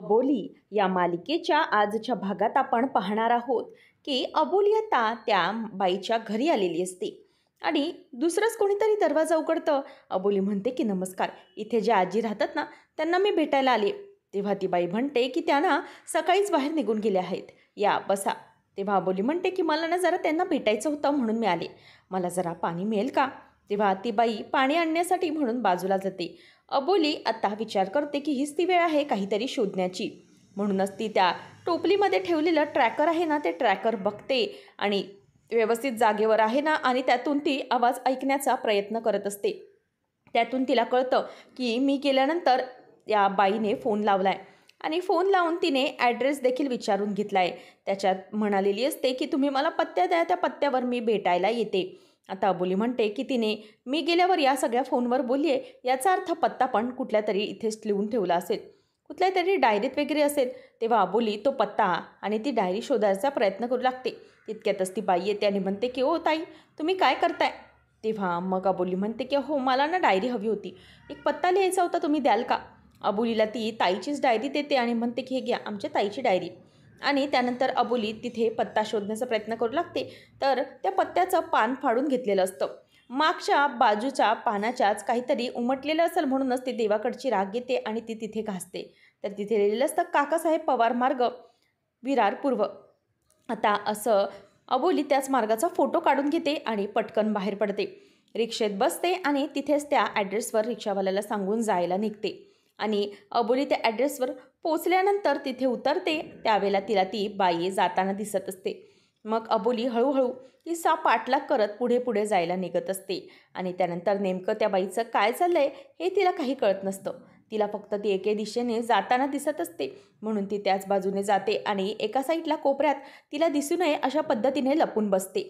अबोली या मालिकेच्या आजच्या भागात आपण पाहणार आहोत की अबोली आता त्या बाईच्या घरी आलेली असते आणि दुसरंच कोणीतरी दरवाजा उघडतं. अबोली म्हणते की नमस्कार, इथे ज्या आजी राहतात ना त्यांना मी भेटायला आले. तेव्हा ती बाई म्हणते की त्यांना सकाळीच बाहेर निघून गेले आहेत, या बसा. तेव्हा अबोली म्हणते की मला ना जरा त्यांना भेटायचं होतं म्हणून मी आले, मला जरा पाणी मिळेल का? तेव्हा ती बाई पाणी आणण्यासाठी म्हणून बाजूला जाते. अबोली आता विचार करते की हीच ती वेळ आहे काहीतरी शोधण्याची. म्हणूनच ती त्या टोपलीमध्ये ठेवलेलं ट्रॅकर आहे ना ते ट्रॅकर बघते आणि व्यवस्थित जागेवर आहे ना, आणि त्यातून ती आवाज ऐकण्याचा प्रयत्न करत असते. त्यातून तिला कळतं की मी गेल्यानंतर या बाईने फोन लावला आहे आणि फोन लावून तिने ॲड्रेस देखील विचारून घेतला आहे. त्याच्यात म्हणालेली असते की तुम्ही मला पत्त्या द्या, त्या पत्त्यावर मी भेटायला येते. आता अबोली म्हणते की तिने मी गेल्यावर या सगळ्या फोनवर बोलली आहे, याचा अर्थ पत्ता पण कुठल्या तरी इथेच लिहून ठेवला असेल, कुठल्या तरी डायरीत वगैरे असेल. तेव्हा अबोली तो पत्ता आणि ती डायरी शोधायचा प्रयत्न करू लागते. तितक्यातच ती बाई येते आणि म्हणते की ओ ताई, तुम्ही काय करताय? तेव्हा मग अबोली म्हणते की हो, मला ना डायरी हवी होती, एक पत्ता लिहायचा होता, तुम्ही द्याल का? अबोलीला ती ताईचीच डायरी देते आणि म्हणते की हे घ्या आमच्या ताईची डायरी. आणि त्यानंतर अबोली तिथे पत्ता शोधण्याचा प्रयत्न करू लागते. तर त्या पत्त्याचं पान फाडून घेतलेलं असतं. मागच्या बाजूच्या पानाच्याच काहीतरी उमटलेलं असेल, म्हणूनच ती देवाकडची राग येते आणि ती तिथे घासते. तर तिथे लिहिलेलं असतं काकासाहेब पवार मार्ग, विरार पूर्व. आता असं अबोली त्याच मार्गाचा फोटो काढून घेते आणि पटकन बाहेर पडते. रिक्षेत बसते आणि तिथेच त्या ॲड्रेसवर रिक्षावाल्याला सांगून जायला निघते. आणि अबोली त्या ॲड्रेसवर पोचल्यानंतर तिथे उतरते. त्यावेळेला तिला ती बाई जाताना दिसत असते. मग अबोली हळूहळू तिचा पाठलाग करत पुढे पुढे जायला निघत असते. आणि त्यानंतर नेमकं त्या बाईचं काय चाललं आहे हे तिला काही कळत नसतं. तिला फक्त ती एके दिशेने जाताना दिसत असते, म्हणून ती त्याच बाजूने जाते आणि एका साईडला कोपऱ्यात तिला दिसू नये अशा पद्धतीने लपून बसते.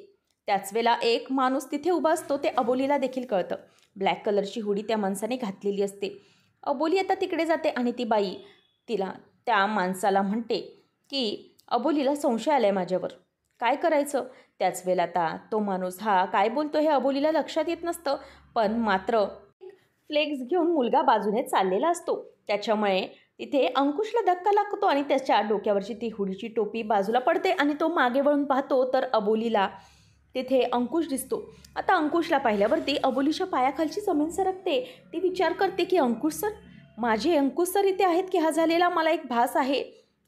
त्याच वेळेला एक माणूस तिथे उभा असतो, ते अबोलीला देखील कळतं. ब्लॅक कलरची हुडी त्या माणसाने घातलेली असते. अबोली आता तिकडे जाते आणि ती बाई तिला त्या माणसाला म्हणते की अबोलीला संशय आला आहे माझ्यावर, काय करायचं? त्याच वेळेला आता तो माणूस हा काय बोलतो हे अबोलीला लक्षात येत नसतं, पण मात्र फ्लेक्स घेऊन मुलगा बाजूने चाललेला असतो. त्याच्यामुळे तिथे अंकुशला धक्का लागतो आणि त्याच्या डोक्यावरची ती हुडीची टोपी बाजूला पडते आणि तो मागे वळून पाहतो तर अबोलीला तिथे अंकुश दिसतो. आता अंकुशला पाहिल्यावरती अबोलीच्या पायाखालची जमीन सरकते. ती विचार करते की अंकुश सर, माझे अंकुश सर इथे आहेत की हा झालेला मला एक भास आहे,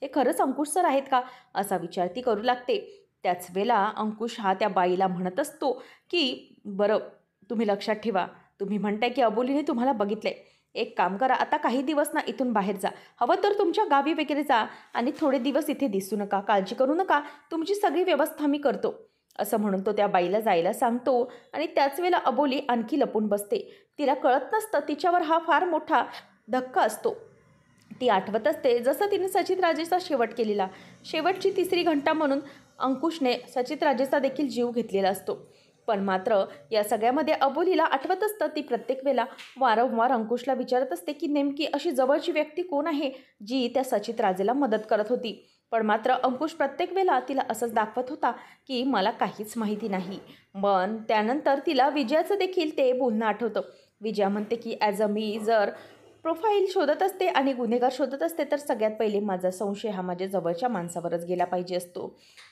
हे खरंच अंकुश सर आहेत का, असा विचार ती करू लागते. त्याच वेळेला अंकुश हा त्या बाईला म्हणत असतो की बरं, तुम्ही लक्षात ठेवा, तुम्ही म्हणताय की अबोलीने तुम्हाला बघितलंय, एक काम करा, आता काही दिवस ना इथून बाहेर जा, हवं तर तुमच्या गावी वगैरे जा आणि थोडे दिवस इथे दिसू नका, काळजी करू नका, तुमची सगळी व्यवस्था मी करतो, असं म्हणून तो त्या बाईला जायला सांगतो. आणि त्याच वेळेला अबोली आणखी लपून बसते. तिला कळत नसतं तिच्यावर हा फार मोठा धक्का असतो. ती आठवत असते जसं तिने सचित राजेचा शेवट केलेला, शेवटची तिसरी घंटा म्हणून अंकुशने सचित राजेचा देखील जीव घेतलेला असतो. पण मात्र या सगळ्यामध्ये अबोलीला आठवत असतं ती प्रत्येक वेळेला वारंवार अंकुशला विचारत असते की नेमकी अशी जवळची व्यक्ती कोण आहे जी त्या सचित राजेला मदत करत होती. पण मात्र अंकुश प्रत्येक वेळेला तिला असंच दाखवत होता की मला काहीच माहिती नाही. पण त्यानंतर तिला विजयाचं देखील ते बोलणं आठवतं. विजया म्हणते की मी जर प्रोफाईल शोधत असते आणि गुन्हेगार शोधत असते तर सगळ्यात पहिले माझा संशय हा माझ्या जवळच्या माणसावरच गेला पाहिजे असतो,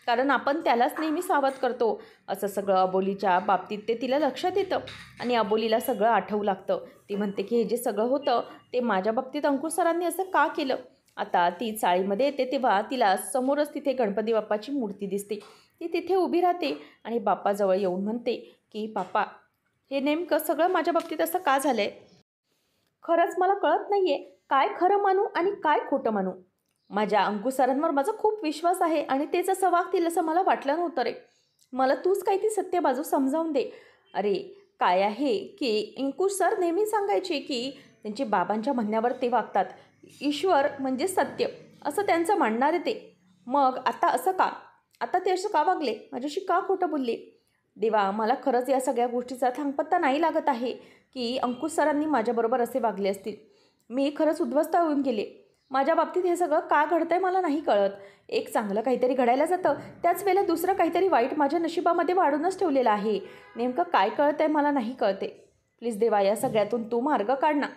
कारण आपण त्यालाच नेहमी सावध करतो. असं सगळं अबोलीच्या बाबतीत ते तिला लक्षात येतं आणि अबोलीला सगळं आठवू लागतं. ती म्हणते की हे जे सगळं होतं ते माझ्या बाबतीत अंकुश सरांनी असं का केलं. आता ती चाळीमध्ये येते तेव्हा तिला समोरच तिथे गणपती बाप्पाची मूर्ती दिसते. ती तिथे उभी राहते आणि बाप्पाजवळ येऊन म्हणते की बाप्पा, हे नेमकं सगळं माझ्या बाबतीत असं का झालं आहे, खरंच मला कळत नाही आहे, काय खरं मानू आणि काय खोटं मानू. माझ्या अंकुश सरांवर माझा खूप विश्वास आहे आणि तेच असं वागतील असं मला वाटलं नव्हतं रे, मला तूच काही ती सत्य बाजू समजावून दे. अरे काय आहे की अंकुश सर नेहमी सांगायचे की त्यांच्या बाबांच्या म्हणण्यावर ते वागतात, ईश्वर म्हणजे सत्य असं त्यांचं म्हणणार आहे ते. मग आता असं का, आता ते असं का वागले, माझ्याशी का खोटं बोलले? देवा, मला खरंच या सगळ्या गोष्टीचा थांगपत्ता नाही लागत आहे की अंकुश सरांनी माझ्याबरोबर असे वागले असतील. मी खरंच उद्ध्वस्त होऊन गेले. माझ्या बाबतीत हे सगळं का घडतंय मला नाही कळत. एक चांगलं काहीतरी घडायला जातं, त्याच वेळेला दुसरं काहीतरी वाईट माझ्या नशिबामध्ये वाढूनच ठेवलेलं आहे. नेमकं काय कळतंय मला नाही कळते. प्लीज देवा, या सगळ्यातून तू मार्ग काढ ना.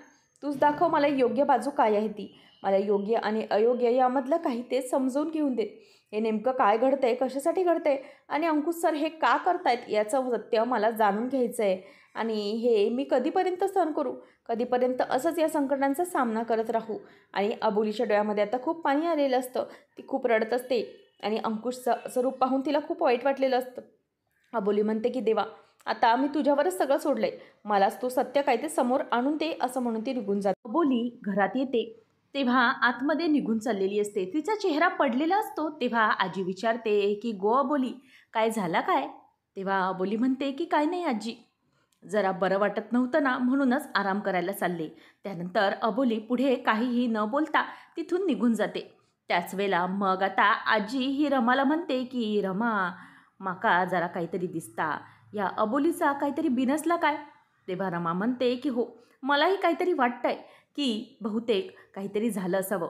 तूच दाखव मला योग्य बाजू काय आहे ती. मला योग्य आणि अयोग्य यामधलं काही ते समजून घेऊन दे. हे नेमकं काय घडतंय, कशासाठी घडतंय आणि अंकुश सर हे का करतायत याचं सत्य मला जाणून घ्यायचं आहे. आणि हे मी कधीपर्यंत सहन करू, कधीपर्यंत असंच या संकटांचा सामना करत राहू. आणि अबोलीच्या डोळ्यामध्ये आता खूप पाणी आलेलं असतं. ती खूप रडत असते आणि अंकुशचं स्वरूप पाहून तिला खूप वाईट वाटलेलं असतं. अबोली म्हणते की देवा, आता मी तुझ्यावरच सगळं सोडलंय, मलाच तू सत्य काय ते समोर आणून दे, असं म्हणून ती निघून जाते. अबोली घरात येते तेव्हा आतमध्ये निघून चाललेली असते. तिचा चेहरा पडलेला असतो. तेव्हा आजी विचारते की गो अबोली, काय झाला काय? तेव्हा अबोली म्हणते की काय नाही आजी, जरा बरं वाटत नव्हतं ना, म्हणूनच आराम करायला चालले. त्यानंतर अबोली पुढे काहीही न बोलता तिथून निघून जाते. त्याच वेळेला मग आता आजी ही रमाला म्हणते की रमा, माका जरा काहीतरी दिसता, या अबोलीचा काहीतरी बिनसला काय? तेव्हा रमा म्हणते की हो, मलाही काहीतरी वाटतंय की बहुतेक काहीतरी झालं असावं.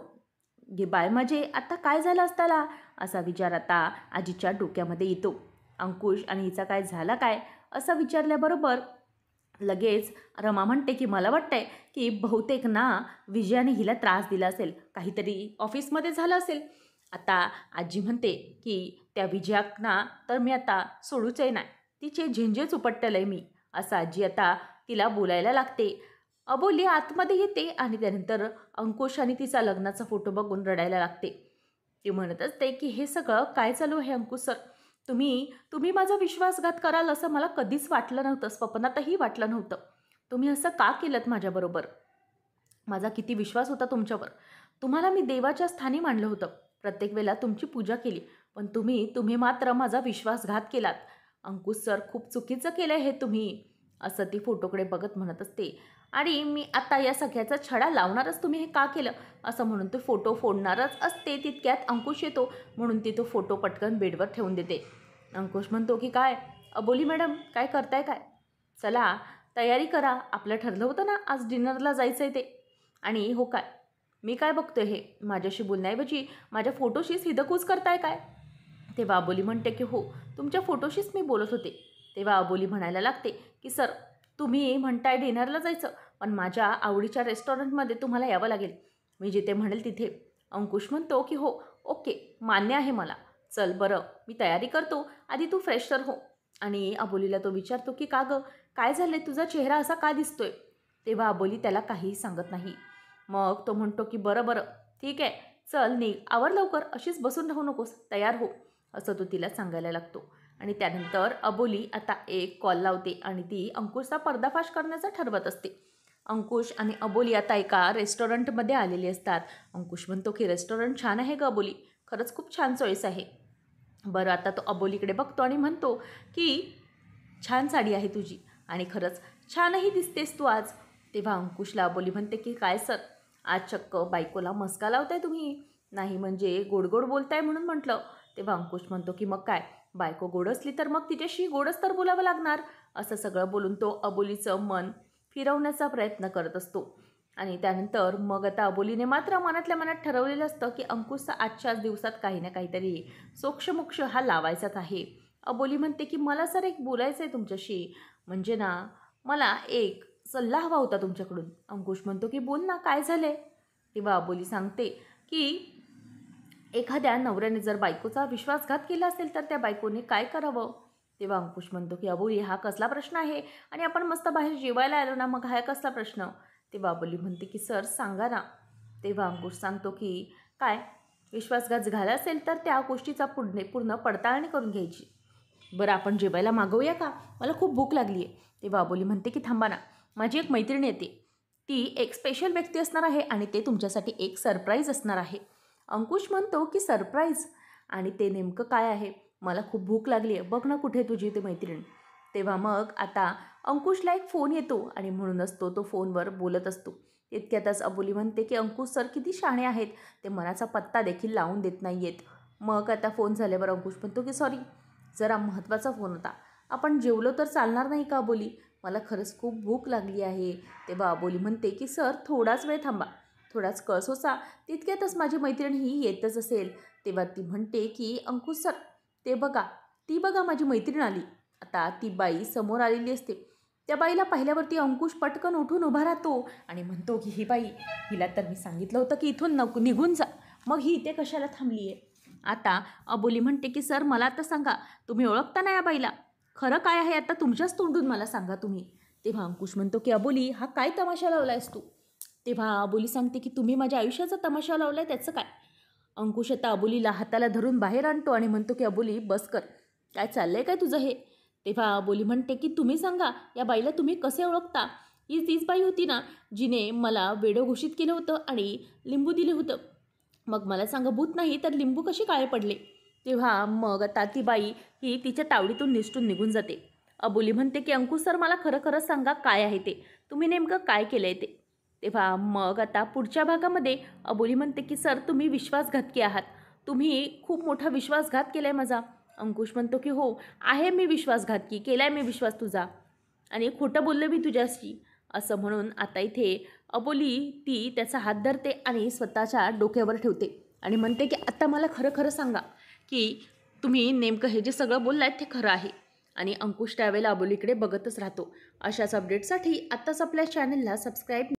गे बाय, म्हणजे आता काय झालं असताला, असा विचार आता आजीच्या डोक्यामध्ये येतो. अंकुश आणि हिचा काय झाला काय असं विचारल्याबरोबर लगेच रमा म्हणते की मला वाटतंय की बहुतेक ना विजयाने हिला त्रास दिला असेल, काहीतरी ऑफिसमध्ये झालं असेल. आता आजी म्हणते की त्या विजयाना तर मी आता सोडूच आहे नाही, तिचे झेंजेच उपटलंय मी, असं आजी आता तिला बोलायला लागते. अबोली आतमध्ये येते आणि त्यानंतर अंकुश आणि तिचा लग्नाचा फोटो बघून रडायला लागते. ती म्हणत असते की हे सगळं काय चालू आहे अंकुश सर, तुम्ही माझा विश्वासघात कराल असं मला कधीच वाटलं नव्हतं, स्वप्नातही वाटलं नव्हतं. तुम्ही असं का केलं माझ्याबरोबर? माझा किती विश्वास होता तुमच्यावर. तुम्हाला मी देवाच्या स्थानी मानलं होतं, प्रत्येक वेळेला तुमची पूजा केली, पण तुम्ही मात्र माझा विश्वासघात केलात. अंकुश सर, खूप चुकीचं केलं हे तुम्ही, असं ती फोटोकडे बघत म्हणत असते. आणि मी आता या सगळ्याचा छडा लावणारच, तुम्ही हे का केलं, असं म्हणून तो फोटो फोडणारच असते. तितक्यात अंकुश येतो, म्हणून ती तो फोटो पटकन बेडवर ठेवून देते. अंकुश म्हणतो की काय अबोली मॅडम, काय करताय काय? चला तयारी करा, आपलं ठरलं होतं ना आज डिनरला जायचं आहे ते. आणि हो काय, मी काय बघतोय हे, माझ्याशी बोलण्याऐवजी माझ्या फोटोशीच हिदकूच करताय काय? तेव्हा अबोली म्हणते की हो, तुमच्या फोटोशीच मी बोलत होते. तेव्हा अबोली म्हणायला लागते की सर, तुम्ही म्हणताय डिनरला जायचं, पण माझ्या आवडीच्या रेस्टॉरंटमध्ये तुम्हाला यावं लागेल, मी जिथे म्हणेल तिथे. अंकुश म्हणतो की हो, ओके, मान्य आहे मला, चल बरं मी तयारी करतो, आधी तू फ्रेश तर हो. आणि अबोलीला तो विचारतो की का गं, काय झालं, तुझा चेहरा असा का दिसतोय? तेव्हा अबोली त्याला काहीही सांगत नाही. मग तो म्हणतो की बरं बरं ठीक आहे, चल निघ, आवर लवकर, अशीच बसून राहू नकोस, तयार हो, असं तो तिला सांगायला लागतो. आणि त्यानंतर अबोली आता एक कॉल लावते आणि ती अंकुशचा पर्दाफाश करण्याचं ठरवत असते. अंकुश आणि अबोली आता एका रेस्टॉरंटमध्ये आलेली असतात. अंकुश म्हणतो की रेस्टॉरंट छान आहे गं अबोली, खरंच खूप छान चॉईस आहे. बरं, आता तो अबोलीकडे बघतो आणि म्हणतो की छान साडी आहे तुझी आणि खरंच छानही दिसतेस तू आज. तेव्हा अंकुशला अबोली म्हणते की काय सर, आज चक्क बायकोला मस्का लावताय तुम्ही, नाही म्हणजे गोड गोड बोलताय म्हणून म्हटलं. तेव्हा अंकुश म्हणतो की मग काय, बायको गोड असली तर मग तिच्याशी गोडच तर बोलावं लागणार, असं सगळं बोलून तो अबोलीचं मन फिरवण्याचा प्रयत्न करत असतो. आणि त्यानंतर मग आता अबोलीने मात्र मनातल्या मनात ठरवलेलं असतं की अंकुशचा आजच्याच दिवसात काही ना काहीतरी सोक्षमोक्ष हा लावायचाच आहे. अबोली म्हणते की मला सर एक बोलायचं आहे तुमच्याशी, म्हणजे ना मला एक सल्ला हवा होता तुमच्याकडून. अंकुश म्हणतो की बोल ना, काय झालं आहे? तेव्हा अबोली सांगते की एखाद्या नवऱ्याने जर बायकोचा विश्वासघात केला असेल तर त्या बायकोने काय करावं? तेव्हा अंकुश म्हणतो की अबोली, हा कसला प्रश्न आहे, आणि आपण मस्त बाहेर जेवायला आलो ना, मग हा कसला प्रश्न? तेव्हा अबोली म्हणते की सर सांगा ना. तेव्हा अंकुश सांगतो की काय, विश्वासघात झाला असेल तर त्या गोष्टीचा पूर्ण पडताळणी करून घ्यायची. बरं, आपण जेवायला मागवूया का, मला खूप भूक लागली आहे. तेव्हा अबोली म्हणते की थांबा ना, माझी एक मैत्रीण येते, ती एक स्पेशल व्यक्ती असणार आहे आणि ते तुमच्यासाठी एक सरप्राईज असणार आहे. अंकुश म्हणतो की सरप्राईज, आणि ते नेमकं काय आहे, मला खूप भूक लागली आहे, बघ ना कुठे तुझी ती मैत्रीण. तेव्हा मग आता अंकुशला एक फोन येतो आणि म्हणूनच तो फोनवर बोलत असतो. इतक्यातच अबोली म्हणते की अंकुश सर किती शहाणे आहेत, ते मनाचा पत्ता देखील लावून देत नाही आहेत. मग आता फोन झाल्यावर अंकुश म्हणतो की सॉरी, जरा महत्त्वाचा फोन होता, आपण जेवलो तर चालणार नाही का अबोली, मला खरंच खूप भूक लागली आहे. तेव्हा अबोली म्हणते की सर थोडाच वेळ थांबा, थोडाच कळ सोसा, तितक्यातच माझी मैत्रीण ही येतच असेल. तेव्हा ती म्हणते की अंकुश सर, ती बघा माझी मैत्रीण आली. आता ती बाई समोर आलेली असते. त्या बाईला पाहिल्यावरती अंकुश पटकन उठून उभा राहतो आणि म्हणतो की ही बाई, हिला तर मी सांगितलं होतं की इथून निघून जा, मग ही इथे कशाला थांबली आहे. आता अबोली म्हणते की सर मला आता सांगा, तुम्ही ओळखता ना या बाईला, खरं काय आहे आता तुमच्याच तोंडून मला सांगा तुम्ही. तेव्हा अंकुश म्हणतो की अबोली, हा काय तमाशा लावला आहेस तू. तेव्हा अबोली सांगते की तुम्ही माझ्या आयुष्याचा तमाशा लावला आहे त्याचं काय. अंकुश आता अबोलीला हाताला धरून बाहेर आणतो आणि म्हणतो की अबोली बस कर, काय चाललंय काय तुझं हे. तेव्हा अबोली म्हणते की तुम्ही सांगा, या बाईला तुम्ही कसे ओळखता. ही तीच बाई होती ना जिने मला वेडं घोषित केलं होतं आणि लिंबू दिले होतं. मग मला सांगा, भूत नाही तर लिंबू कसे काळे पडले. तेव्हा मग आता ती बाई ही तिच्या तावडीतून निसटून निघून जाते. अबोली म्हणते की अंकुश सर मला खरं खरं सांगा काय आहे ते, तुम्ही नेमकं काय केलं आहे ते. तेव्हा मग आता पुढच्या भागामध्ये अबोली म्हणते की सर तुम्ही विश्वासघातकी आहात, तुम्ही खूप मोठा विश्वासघात केला आहे माझा. अंकुश म्हणतो की हो आहे मी विश्वासघातकी, केला आहे मी विश्वास तुझा आणि खोटं बोललं मी तुझ्याशी. असं म्हणून आता इथे अबोली ती त्याचा हात धरते आणि स्वतःच्या डोक्यावर ठेवते आणि म्हणते की आता मला खरं खरं सांगा की तुम्ही नेमकं हे जे सगळं बोललात ते खरं आहे. आणि अंकुश त्यावेळेला अबोलीकडे बघतच राहतो. अशाच अपडेटसाठी आत्ताच आपल्या चॅनलला सबस्क्राईब